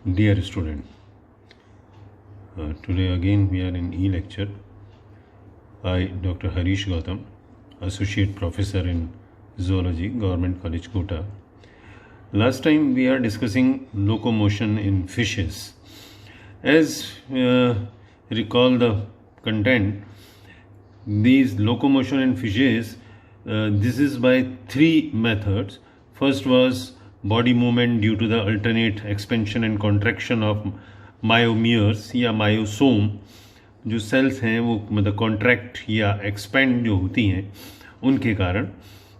Dear student, today again we are in e-lecture. I, Dr. Harish Gautam, Associate Professor in Zoology, Government College, Kota. Last time we are discussing locomotion in fishes. As recall the content, these locomotion in fishes, this is by three methods. First was body movement due to the alternate expansion and contraction of myomeres या मायोसोम जो sales हैं वो मतलब contract या expand जो होती हैं उनके कारण.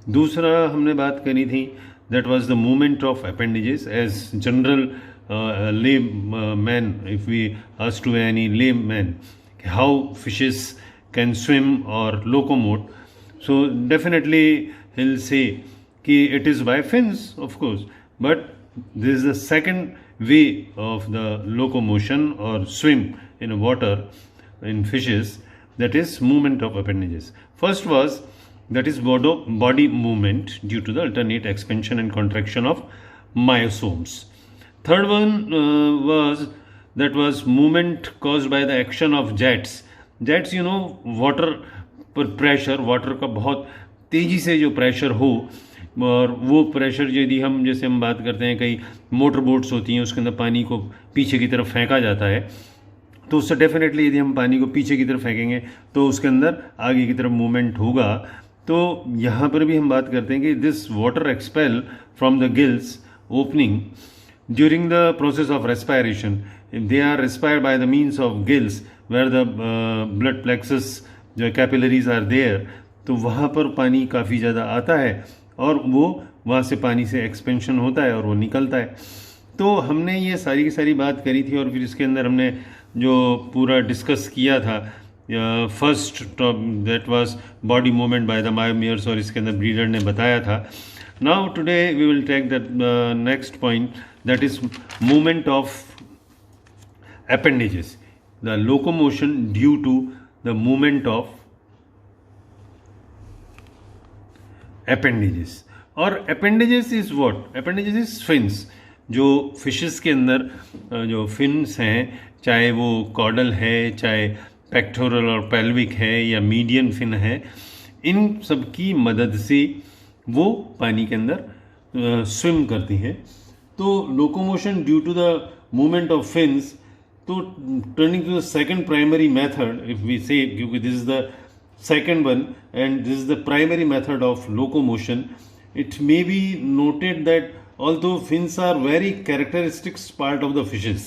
दूसरा हमने बात करी थी that was the movement of appendages. As general layman, if we ask to any layman how fishes can swim और locomote, so definitely he'll say कि it is by fins, of course, but this is the second way of the locomotion or swim in water in fishes, that is movement of appendages. First was that is body movement due to the alternate expansion and contraction of myosomes. Third one was movement caused by the action of jets. Jets, you know, water पर pressure, water का बहुत तेज़ी से जो pressure हो, और वो pressure यदि हम जैसे हम बात करते हैं कई मोटर बोट्स होती हैं उसके अंदर पानी को पीछे की तरफ फेंका जाता है, तो उससे डेफिनेटली यदि हम पानी को पीछे की तरफ फेंकेंगे तो उसके अंदर आगे की तरफ मूवमेंट होगा. तो यहाँ पर भी हम बात करते हैं कि this water expel from the gills opening during the process of respiration. They are respired by the means of gills where the blood plexus जो कैपिलरीज आर देयर, तो वहाँ पर पानी काफ़ी ज़्यादा आता है और वो वहाँ से पानी से एक्सपेंशन होता है और वो निकलता है. तो हमने ये सारी की सारी बात करी थी और फिर इसके अंदर हमने जो पूरा डिस्कस किया था, first that was body movement by the myomeres, और इसके अंदर ब्रीडर ने बताया था. Now today we will take that next point, that is movement of appendages, the locomotion due to the movement of appendages. और appendages is what? Appendages is fins. जो fishes के अंदर जो फिन्स हैं, चाहे वो कॉर्डल है, चाहे पेक्टोरल और पेल्विक है या मीडियन फिन है, इन सब की मदद से वो पानी के अंदर स्विम करती हैं. तो locomotion due to the movement of fins. तो turning to the second primary method, if we say, because this is the second one and this is the primary method of locomotion, it may be noted that although fins are very characteristic part of the fishes,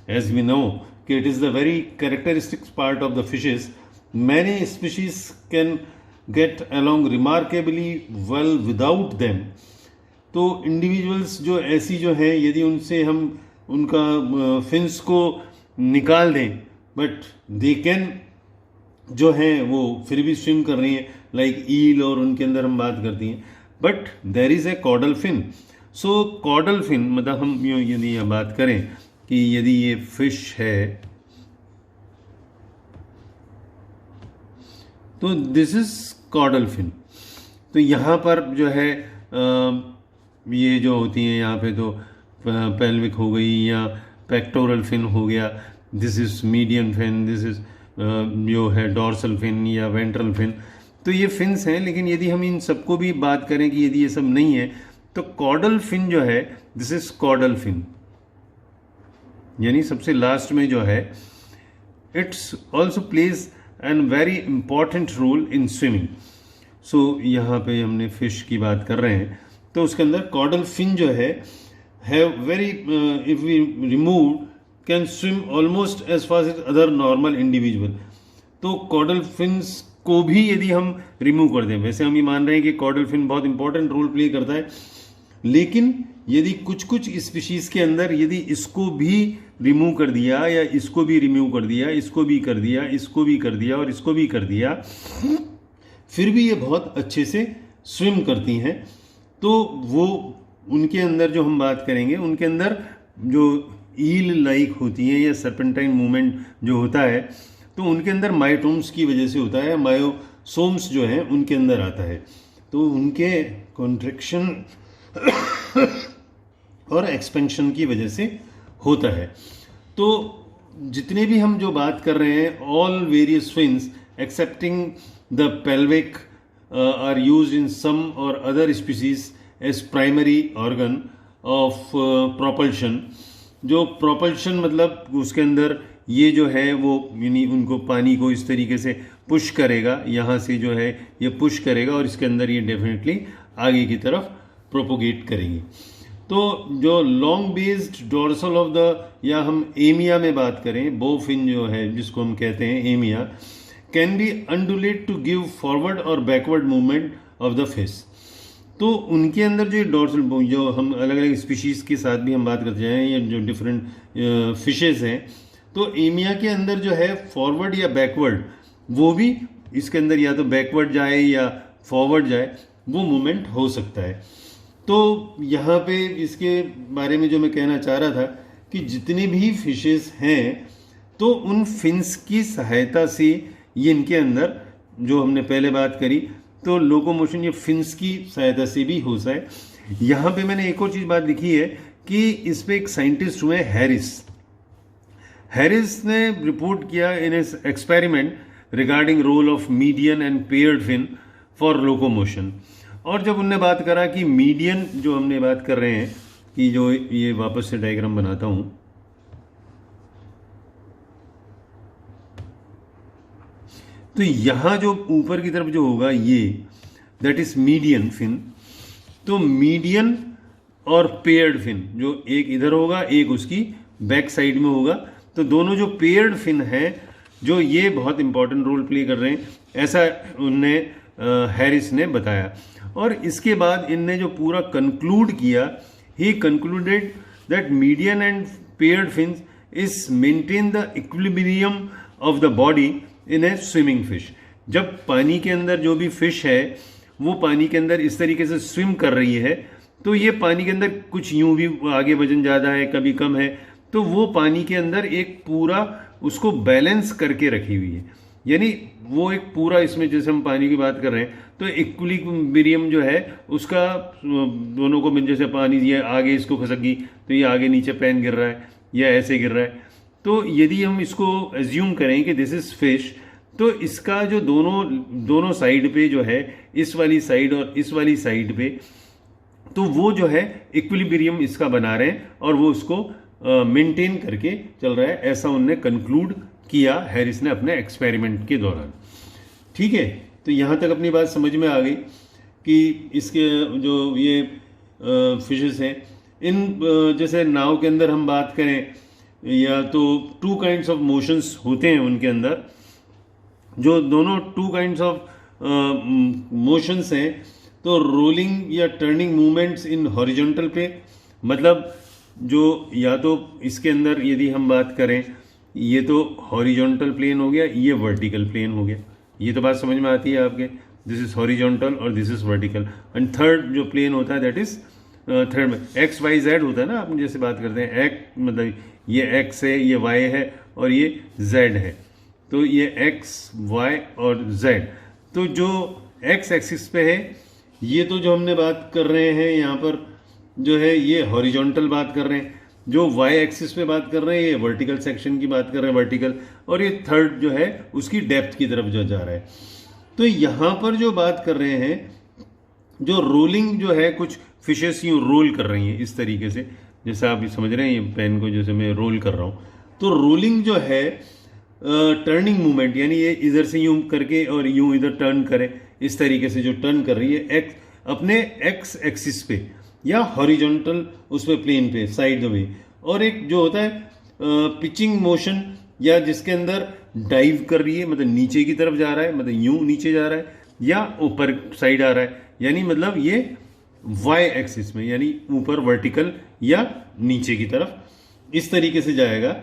as we know it is the very characteristic part of the fishes, many species can get along remarkably well without them. तो individuals जो ऐसी जो हैं, यदि उनसे हम उनका fins को निकाल दें, बट दे कैन जो हैं वो फिर भी स्विम कर रही हैं, लाइक ईल, और उनके अंदर हम बात करती हैं. But there is a caudal fin. So caudal fin मतलब हम यदि यह बात करें कि यदि ये फिश है तो दिस इज कॉर्डल फिन. तो यहाँ पर जो है ये जो होती हैं यहाँ पे तो पेल्विक हो गई या पेक्टोरल फिन हो गया, this is median fin, this is जो है डॉर्सल फिन या वेंट्रल फिन. तो ये फिन्स हैं, लेकिन यदि हम इन सबको भी बात करें कि यदि ये सब नहीं है तो कॉर्डल फिन जो है दिस इज कॉर्डल फिन, यानी सबसे लास्ट में जो है, it's also plays an very important role in swimming. So यहाँ पे हमने फिश की बात कर रहे हैं, तो उसके अंदर कॉर्डल फिन जो है have very if we remove can swim almost as fast as other normal individual. तो कॉर्डल फिन्स को भी यदि हम रिमूव कर दें, वैसे हम ये मान रहे हैं कि कॉर्डल फिन बहुत इंपॉर्टेंट रोल प्ले करता है, लेकिन यदि कुछ कुछ स्पीशीज के अंदर यदि इसको भी रिमूव कर दिया या इसको भी रिमूव कर दिया, इसको भी कर दिया, इसको भी कर दिया और इसको भी कर दिया, फिर भी ये बहुत अच्छे से स्विम करती हैं. तो वो उनके अंदर जो हम बात करेंगे, उनके अंदर जो ईल लाइक होती है या सर्पेंटाइन मूवमेंट जो होता है, तो उनके अंदर मायोटोम्स की वजह से होता है, मायोसोम्स जो है उनके अंदर आता है. तो उनके कॉन्ट्रैक्शन और एक्सपेंशन की वजह से होता है। तो जितने भी हम जो बात कर रहे हैं, all various fins excepting the pelvic are used in some or other species as primary organ of propulsion. जो प्रोपल्शन मतलब उसके अंदर ये जो है वो यानी उनको पानी को इस तरीके से पुश करेगा, यहाँ से जो है ये पुश करेगा और इसके अंदर ये डेफिनेटली आगे की तरफ प्रोपोगेट करेंगे। तो जो long based dorsal of the, या हम एमिया में बात करें, बोफिन जो है जिसको हम कहते हैं amia, can be undulate to give forward और backward movement of the fish. तो उनके अंदर जो डोर्सल, जो हम अलग अलग स्पीशीज़ के साथ भी हम बात करते हैं या जो डिफरेंट फिशेस हैं, तो एमिया के अंदर जो है फॉरवर्ड या बैकवर्ड, वो भी इसके अंदर या तो बैकवर्ड जाए या फॉरवर्ड जाए, वो मूवमेंट हो सकता है। तो यहाँ पे इसके बारे में जो मैं कहना चाह रहा था कि जितने भी फिशेस हैं तो उन फिन्स की सहायता से ये इनके अंदर जो हमने पहले बात करी, तो लोकोमोशन ये फिन्स की सहायता से भी हो सकता है। यहाँ पे मैंने एक और चीज़ बात लिखी है कि इस पे एक साइंटिस्ट हुए हैरिस ने रिपोर्ट किया in his experiment regarding role of median and paired fin for locomotion. और जब उनने बात करा कि मीडियन, जो हमने बात कर रहे हैं कि जो ये वापस से डायग्राम बनाता हूँ, तो यहाँ जो ऊपर की तरफ जो होगा ये दैट इज मीडियन फिन। तो मीडियन और पेयर्ड फिन, जो एक इधर होगा एक उसकी बैक साइड में होगा, तो दोनों जो पेयर्ड फिन है जो ये बहुत इंपॉर्टेंट रोल प्ले कर रहे हैं, ऐसा उनने हैरिस ने बताया। और इसके बाद इनने जो पूरा कंक्लूड किया, he concluded that median and paired fins is maintain the equilibrium of the body in a swimming fish. जब पानी के अंदर जो भी फिश है वो पानी के अंदर इस तरीके से स्विम कर रही है, तो ये पानी के अंदर कुछ यूं भी आगे वजन ज़्यादा है कभी कम है, तो वो पानी के अंदर एक पूरा उसको बैलेंस करके रखी हुई है। यानी वो एक पूरा, इसमें जैसे हम पानी की बात कर रहे हैं तो इक्विलिब्रियम जो है उसका दोनों को, जैसे पानी ये आगे इसको खसक गई तो ये आगे नीचे पैन गिर रहा है या ऐसे गिर रहा है। तो यदि हम इसको एज्यूम करें कि दिस इज फिश, तो इसका जो दोनों साइड पे जो है, इस वाली साइड और इस वाली साइड पे, तो वो जो है इक्विलिब्रियम इसका बना रहे हैं और वो उसको मेंटेन करके चल रहा है, ऐसा उनने कंक्लूड किया हैरिस ने अपने एक्सपेरिमेंट के दौरान। ठीक है, तो यहाँ तक अपनी बात समझ में आ गई कि इसके जो ये फिशेस हैं, इन जैसे नाव के अंदर हम बात करें, या तो टू काइंड्स ऑफ मोशंस होते हैं उनके अंदर, जो दोनों टू काइंड्स ऑफ मोशंस हैं, तो रोलिंग या टर्निंग मूवमेंट्स इन हॉरिजॉन्टल पे, मतलब जो या तो इसके अंदर यदि हम बात करें, ये तो हॉरिजॉन्टल प्लेन हो गया, ये वर्टिकल प्लेन हो गया, ये तो बात समझ में आती है आपके, दिस इज हॉरिजॉन्टल और this is vertical. And third जो प्लेन होता है दैट इज थर्ड में एक्स वाई जेड होता है ना, आप जैसे बात करते हैं एक्स, मतलब ये एक्स है, ये वाई है और ये जेड है, तो ये एक्स वाई और जेड। तो जो एक्स एक्सिस पे है ये तो जो हमने बात कर रहे हैं यहाँ पर जो है ये हॉरिजॉन्टल बात कर रहे हैं, जो वाई एक्सिस पे बात कर रहे हैं ये वर्टिकल सेक्शन की बात कर रहे हैं, वर्टिकल, और ये थर्ड जो है उसकी डेप्थ की तरफ जो जा रहा है। तो यहाँ पर जो बात कर रहे हैं, जो रोलिंग जो है, कुछ फिशेस यूँ रोल कर रही हैं इस तरीके से, जैसे आप समझ रहे हैं ये पेन को जैसे मैं रोल कर रहा हूँ, तो रोलिंग जो है टर्निंग मूवमेंट, यानी ये इधर से यूं करके और यूं इधर टर्न करे, इस तरीके से जो टर्न कर रही है एक्स अपने एक्स एक्सिस पे या हॉरिजॉन्टल उस पे प्लेन पे साइड में। और एक जो होता है पिचिंग मोशन, या जिसके अंदर डाइव कर रही है, मतलब नीचे की तरफ जा रहा है, मतलब यूं नीचे जा रहा है या ऊपर साइड आ रहा है, यानी मतलब ये वाई एक्सिस में, यानी ऊपर वर्टिकल या नीचे की तरफ इस तरीके से जाएगा।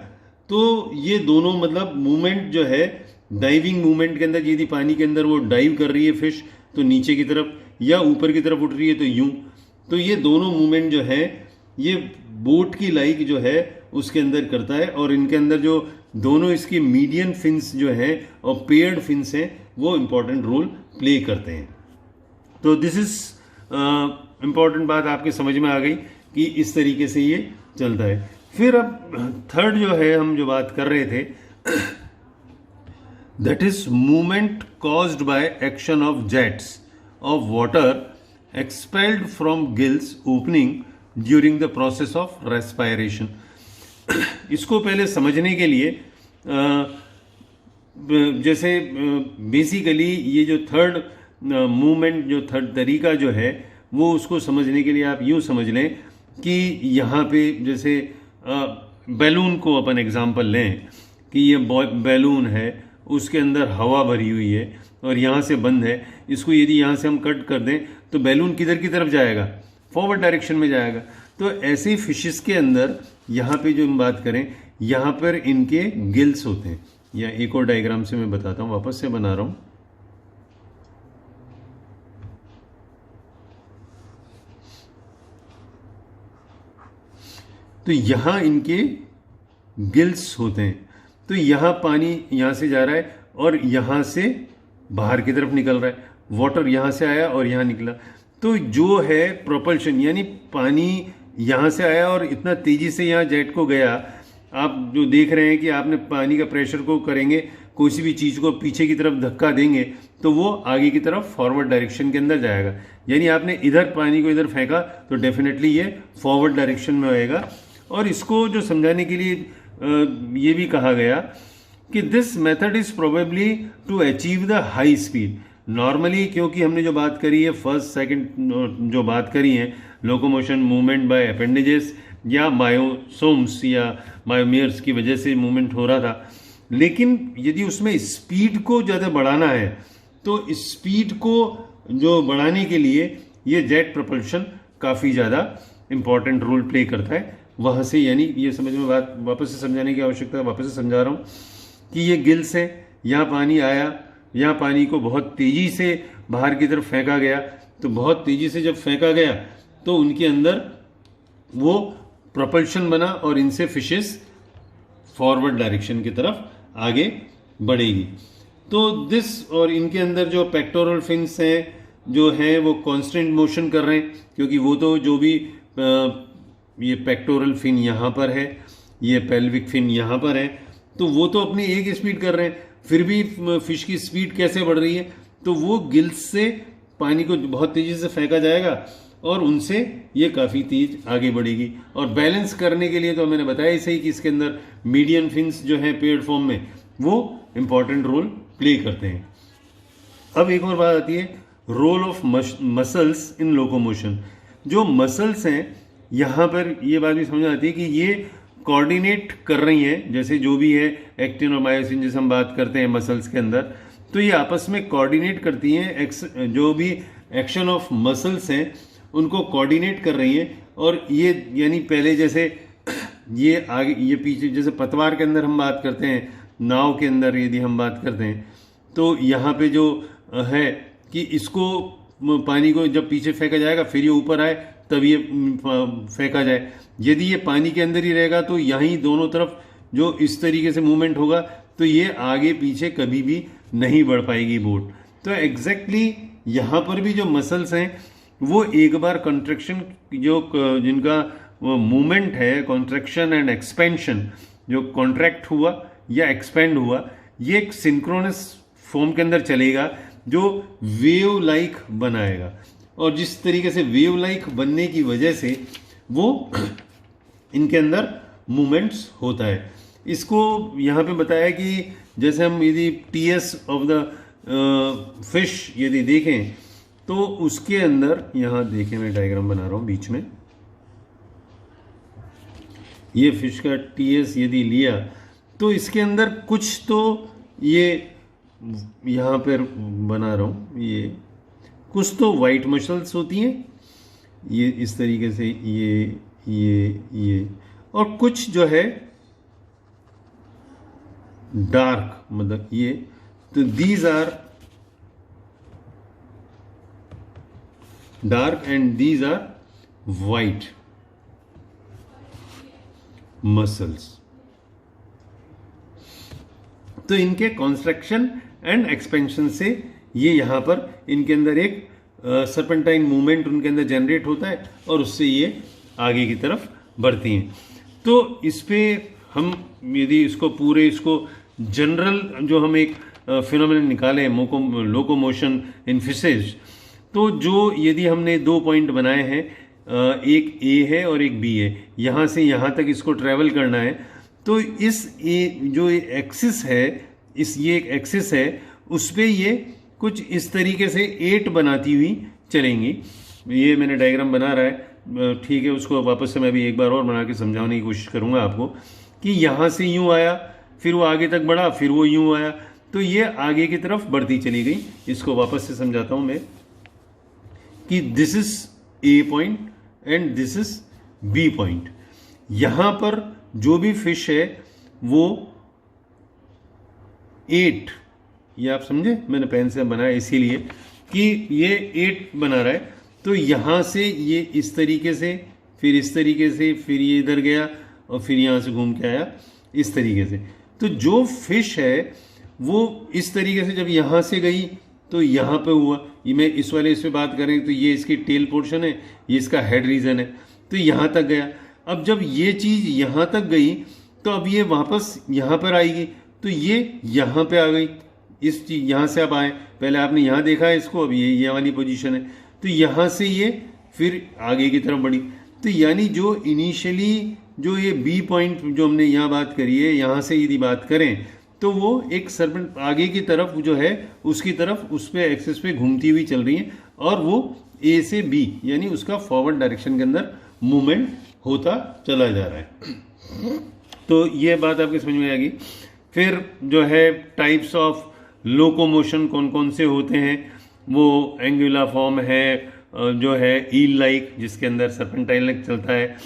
तो ये दोनों मतलब मूवमेंट जो है, डाइविंग मूवमेंट के अंदर यदि पानी के अंदर वो डाइव कर रही है फिश, तो नीचे की तरफ या ऊपर की तरफ उठ रही है तो यूं, तो ये दोनों मूवमेंट जो है ये बोट की लाइक जो है उसके अंदर करता है। और इनके अंदर जो दोनों इसकी मीडियन फिन्स जो हैं और पेयर्ड फिन्स हैं वो इम्पॉर्टेंट रोल प्ले करते हैं। तो दिस इज इम्पॉर्टेंट बात आपके समझ में आ गई कि इस तरीके से ये चलता है। फिर अब थर्ड जो है हम जो बात कर रहे थे, that is movement caused by action of jets of water expelled from gills opening during the process of respiration. इसको पहले समझने के लिए जैसे बेसिकली ये जो थर्ड मूवमेंट, जो थर्ड तरीका जो है, वो उसको समझने के लिए आप यूँ समझ लें कि यहाँ पे जैसे बैलून को अपन एग्जांपल लें कि ये बैलून है, उसके अंदर हवा भरी हुई है और यहाँ से बंद है। इसको यदि यहाँ से हम कट कर दें तो बैलून किधर की तरफ जाएगा? फॉरवर्ड डायरेक्शन में जाएगा। तो ऐसे ही फिशेस के अंदर यहाँ पे जो हम बात करें, यहाँ पर इनके गिल्स होते हैं, या एक और डायग्राम से मैं बताता हूँ, वापस से बना रहा हूँ। तो यहाँ इनके गिल्स होते हैं। तो यहाँ पानी यहाँ से जा रहा है और यहाँ से बाहर की तरफ निकल रहा है, वाटर यहाँ से आया और यहाँ निकला। तो जो है प्रोपल्शन, यानी पानी यहाँ से आया और इतना तेजी से यहाँ जेट को गया। आप जो देख रहे हैं कि आपने पानी का प्रेशर को करेंगे, कोई भी चीज़ को पीछे की तरफ धक्का देंगे तो वो आगे की तरफ फॉरवर्ड डायरेक्शन के अंदर जाएगा। यानी आपने इधर पानी को इधर फेंका तो डेफिनेटली ये फॉरवर्ड डायरेक्शन में आएगा। और इसको जो समझाने के लिए ये भी कहा गया कि this method is probably to achieve the high speed. Normally क्योंकि हमने जो बात करी है फर्स्ट सेकंड जो बात करी है, लोकोमोशन मूवमेंट बाय अपेंडेजेस या मायोसोम्स या मायोमियर्स की वजह से मूवमेंट हो रहा था, लेकिन यदि उसमें स्पीड को ज़्यादा बढ़ाना है तो स्पीड को जो बढ़ाने के लिए ये जेट प्रपल्शन काफ़ी ज़्यादा इम्पॉर्टेंट रोल प्ले करता है। वहाँ से यानी ये समझ में बात वापस से समझाने की आवश्यकता है, वापस से समझा रहा हूँ कि ये गिल्स है, यहाँ पानी आया, यहाँ पानी को बहुत तेज़ी से बाहर की तरफ फेंका गया। तो बहुत तेज़ी से जब फेंका गया तो उनके अंदर वो प्रोपल्शन बना और इनसे फिशेस फॉरवर्ड डायरेक्शन की तरफ आगे बढ़ेगी। तो दिस, और इनके अंदर जो पेक्टोरल फिन्स हैं जो हैं वो कांस्टेंट मोशन कर रहे हैं, क्योंकि वो तो जो भी ये पेक्टोरल फिन यहाँ पर है, ये पेल्विक फिन यहाँ पर है, तो वो तो अपनी एक स्पीड कर रहे हैं। फिर भी फिश की स्पीड कैसे बढ़ रही है? तो वो गिल्स से पानी को बहुत तेज़ी से फेंका जाएगा और उनसे ये काफ़ी तेज आगे बढ़ेगी। और बैलेंस करने के लिए तो मैंने बताया ही सही कि इसके अंदर मीडियन फिन्स जो हैं पेड फॉर्म में वो इम्पॉर्टेंट रोल प्ले करते हैं। अब एक और बात आती है, role of muscles in locomotion. जो मसल्स हैं यहाँ पर ये बात भी समझ आती है कि ये कोऑर्डिनेट कर रही हैं, जैसे जो भी है एक्टिन और मायोसिन जैसे हम बात करते हैं मसल्स के अंदर, तो ये आपस में कोऑर्डिनेट करती हैं। जो भी एक्शन ऑफ मसल्स हैं उनको कोऑर्डिनेट कर रही हैं। और ये यानी पहले जैसे ये आगे ये पीछे, जैसे पतवार के अंदर हम बात करते हैं, नाव के अंदर यदि हम बात करते हैं तो यहाँ पे जो है कि इसको पानी को जब पीछे फेंका जाएगा फिर ये ऊपर आए तब ये फेंका जाए। यदि ये पानी के अंदर ही रहेगा तो यहीं दोनों तरफ जो इस तरीके से मूवमेंट होगा तो ये आगे पीछे कभी भी नहीं बढ़ पाएगी बोट। तो एग्जैक्टली यहाँ पर भी जो मसल्स हैं वो एक बार कंट्रैक्शन जो जिनका मूवमेंट है, कॉन्ट्रैक्शन एंड एक्सपेंशन, जो कॉन्ट्रैक्ट हुआ या एक्सपेंड हुआ, ये एक सिंक्रोनस फॉर्म के अंदर चलेगा जो वेव लाइक बनाएगा। और जिस तरीके से वेव लाइक बनने की वजह से वो इनके अंदर मूवमेंट्स होता है। इसको यहाँ पे बताया कि जैसे हम यदि टीएस ऑफ द फिश यदि देखें तो उसके अंदर, यहाँ देखें मैं डायग्राम बना रहा हूँ बीच में, ये फिश का टीएस यदि लिया तो इसके अंदर कुछ तो ये यहाँ पर बना रहा हूँ, ये कुछ तो वाइट मसल्स होती हैं, ये इस तरीके से ये और कुछ जो है डार्क, मतलब ये, तो these are dark and these are white muscles. तो इनके कॉन्स्ट्रक्शन एंड एक्सपेंशन से ये यहाँ पर इनके अंदर एक सर्पेंटाइन मूवमेंट उनके अंदर जनरेट होता है और उससे ये आगे की तरफ बढ़ती हैं। तो इस पे हम यदि इसको जनरल जो हम एक फिनोमेनन निकाले लोकोमोशन इन फिशेज, तो जो यदि हमने 2 पॉइंट बनाए हैं, एक ए है और एक बी है, यहाँ से यहाँ तक इसको ट्रैवल करना है, तो इस ए जो एक्सिस है, ये एक एक्सिस है, उस पर ये कुछ इस तरीके से 8 बनाती हुई चलेंगी। ये मैंने डायग्राम बना रहा है, ठीक है, उसको वापस से मैं भी एक बार और बना के समझाने की कोशिश करूँगा आपको कि यहाँ से यूँ आया, फिर वो आगे तक बढ़ा, फिर वो यूँ आया, तो ये आगे की तरफ बढ़ती चली गई। इसको वापस से समझाता हूँ मैं कि this is a point and this is B point. यहाँ पर जो भी फिश है वो 8, ये आप समझे, मैंने पेन से बनाया इसीलिए कि ये 8 बना रहा है। तो यहाँ से ये इस तरीके से, फिर इस तरीके से, फिर ये इधर गया और फिर यहाँ से घूम के आया इस तरीके से। तो जो फिश है वो इस तरीके से जब यहाँ से गई तो यहाँ पे हुआ, ये मैं इस पे बात करें तो ये इसकी टेल पोर्शन है, ये इसका हेड रीजन है, तो यहाँ तक गया। अब जब ये चीज़ यहाँ तक गई तो अब ये वापस यहाँ पर आएगी, तो ये यहाँ पे आ गई, इस चीज यहाँ से आप आए, पहले आपने यहाँ देखा है इसको, अब ये वाली पोजीशन है, तो यहाँ से ये फिर आगे की तरफ बढ़ी। तो यानी जो इनिशियली जो ये बी पॉइंट जो हमने यहाँ बात करी है, यहाँ से यदि बात करें तो वो एक सर्पेंट आगे की तरफ जो है उसकी तरफ उस पे एक्सिस पे घूमती हुई चल रही है और वो ए से बी यानी उसका फॉरवर्ड डायरेक्शन के अंदर मूवमेंट होता चला जा रहा है। तो ये बात आपकी समझ में आएगी। फिर जो है टाइप्स ऑफ लोकोमोशन कौन कौन से होते हैं, वो एंगुला फॉर्म है जो है ईल लाइक जिसके अंदर सर्पेंटाइन लाइक चलता है,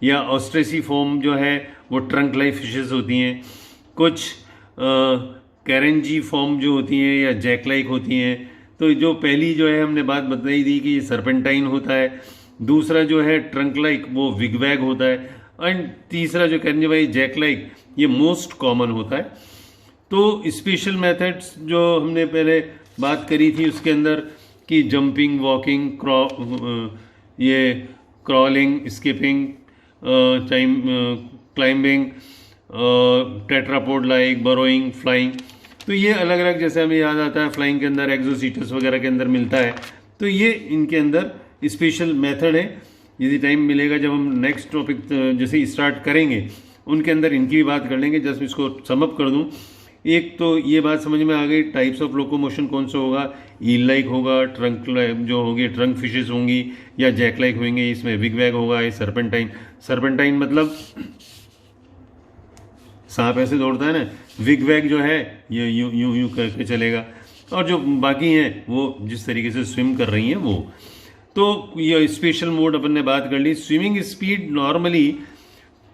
या ऑस्ट्रेसी फॉर्म जो है वो ट्रंक लाइक फिशेस होती हैं, कुछ कैरेंजी फॉर्म जो होती हैं या जैक लाइक होती हैं। तो जो पहली जो है हमने बात बताई थी कि सर्पेंटाइन होता है, दूसरा जो है ट्रंक लाइक वो विगवैग होता है, एंड तीसरा जो कैरेंजी वाई जैक लाइक ये मोस्ट कॉमन होता है। तो स्पेशल मेथड्स जो हमने पहले बात करी थी उसके अंदर कि जंपिंग, वॉकिंग, ये crawling, skipping, climbing, tetrapod like, burrowing, flying, तो ये अलग अलग, जैसे हमें याद आता है फ्लाइंग के अंदर एक्सोसीटस वगैरह के अंदर मिलता है, तो ये इनके अंदर स्पेशल मेथड है। यदि टाइम मिलेगा जब हम नेक्स्ट टॉपिक जैसे स्टार्ट करेंगे उनके अंदर इनकी भी बात कर लेंगे। जस्ट इसको समअप कर दूं, एक तो ये बात समझ में आ गई टाइप्स ऑफ लोकोमोशन कौन सा होगा, ईल लाइक होगा, ट्रंक जो होंगे ट्रंक फिशेस होंगी या जैक लाइक होंगे, इसमें विगवैग होगा, ये सर्पेंटाइन। सर्पेंटाइन मतलब सांप ऐसे दौड़ता है ना, विगवैग जो है ये यूं यूं यूं करके चलेगा, और जो बाकी हैं वो जिस तरीके से स्विम कर रही हैं वो। तो ये स्पेशल मोड अपन ने बात कर ली। Swimming speed normally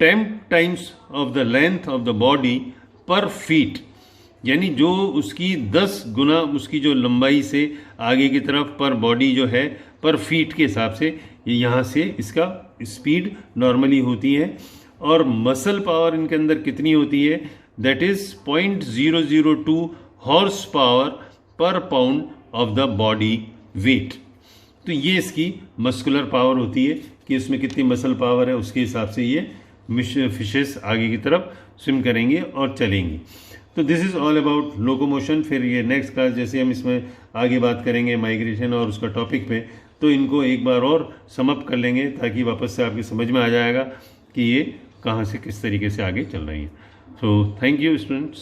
10 times of the length of the body per feet, यानी जो उसकी 10 गुना उसकी जो लंबाई से आगे की तरफ पर बॉडी जो है पर फीट के हिसाब से ये यहाँ से इसका स्पीड नॉर्मली होती है। और मसल पावर इनके अंदर कितनी होती है, दैट इज 0.002 हॉर्स पावर पर pound of the body weight. तो ये इसकी मस्कुलर पावर होती है कि इसमें कितनी मसल पावर है, उसके हिसाब से ये फिशेस आगे की तरफ स्विम करेंगे और चलेंगी। तो this is all about locomotion. फिर ये नेक्स्ट क्लास जैसे हम इसमें आगे बात करेंगे माइग्रेशन और उसका टॉपिक पे, तो इनको एक बार और समअप कर लेंगे ताकि वापस से आपकी समझ में आ जाएगा कि ये कहाँ से किस तरीके से आगे चल रही है। So thank you students.